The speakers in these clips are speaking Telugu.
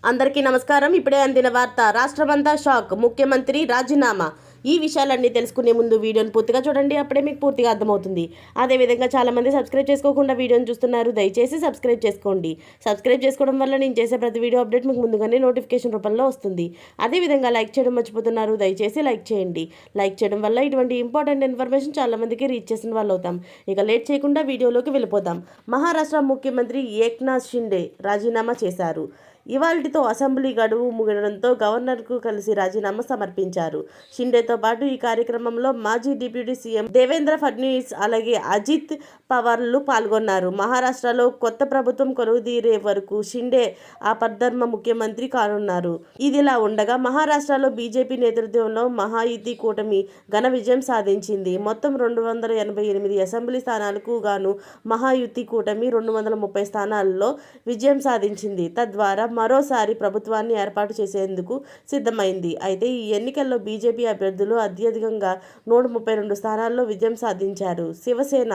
అందరికీ నమస్కారం. ఇప్పుడే అందిన వార్త. రాష్ట్రమంతా షాక్. ముఖ్యమంత్రి రాజీనామా. ఈ విషయాలన్నీ తెలుసుకునే ముందు వీడియోని పూర్తిగా చూడండి. అప్పుడే మీకు పూర్తిగా అర్థమవుతుంది. అదేవిధంగా చాలామంది సబ్స్క్రైబ్ చేసుకోకుండా వీడియోని చూస్తున్నారు. దయచేసి సబ్స్క్రైబ్ చేసుకోండి. సబ్స్క్రైబ్ చేసుకోవడం వల్ల నేను చేసే ప్రతి వీడియో అప్డేట్ మీకు ముందుగానే నోటిఫికేషన్ రూపంలో వస్తుంది. అదేవిధంగా లైక్ చేయడం మర్చిపోతున్నారు. దయచేసి లైక్ చేయండి. లైక్ చేయడం వల్ల ఇటువంటి ఇంపార్టెంట్ ఇన్ఫర్మేషన్ చాలామందికి రీచ్ చేసిన వాళ్ళు అవుతాం. ఇక లేట్ చేయకుండా వీడియోలోకి వెళ్ళిపోతాం. మహారాష్ట్ర ముఖ్యమంత్రి ఏక్నాథ్ షిండే రాజీనామా చేశారు. ఇవాల్టితో అసెంబ్లీ గడువు ముగియడంతో గవర్నర్కు కలిసి రాజీనామా సమర్పించారు. షిండేతో పాటు ఈ కార్యక్రమంలో మాజీ డిప్యూటీ సీఎం దేవేంద్ర ఫడ్నవీస్ అలాగే అజిత్ పవార్లు పాల్గొన్నారు. మహారాష్ట్రలో కొత్త ప్రభుత్వం కొలువుదీరే వరకు షిండే ఆపద్ధర్మ ముఖ్యమంత్రి కానున్నారు. ఇదిలా ఉండగా మహారాష్ట్రలో బీజేపీ నేతృత్వంలో మహాయుతి కూటమి ఘన విజయం సాధించింది. మొత్తం 288 అసెంబ్లీ స్థానాలకు గాను మహాయుతి కూటమి 230 స్థానాల్లో విజయం సాధించింది. తద్వారా మరోసారి ప్రభుత్వాన్ని ఏర్పాటు చేసేందుకు సిద్ధమైంది. అయితే ఈ ఎన్నికల్లో బీజేపీ అభ్యర్థులు అత్యధికంగా 132 స్థానాల్లో విజయం సాధించారు. శివసేన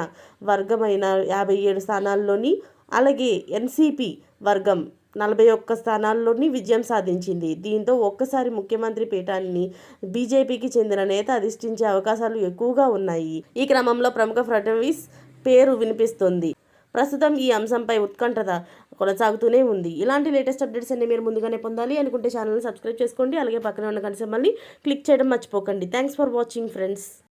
వర్గమైన 57 స్థానాల్లోని, అలాగే ఎన్సీపీ వర్గం 41 స్థానాల్లోని విజయం సాధించింది. దీంతో ఒక్కసారి ముఖ్యమంత్రి పీఠాన్ని బీజేపీకి చెందిన నేత అధిష్ఠించే అవకాశాలు ఎక్కువగా ఉన్నాయి. ఈ క్రమంలో ప్రముఖ ఫడ్నవీస్ పేరు వినిపిస్తుంది. ప్రస్తుతం ఈ అంశంపై ఉత్కంఠత కొనసాగుతూనే ఉంది. ఇలాంటి లేటెస్ట్ అప్డేట్స్ అన్ని మీరు ముందుగానే పొందాలి అనుకుంటే ఛానల్ని సబ్స్క్రైబ్ చేసుకోండి. అలాగే పక్కన ఉన్న గంట సింబల్ని క్లిక్ చేయడం మర్చిపోకండి. Thanks for watching friends.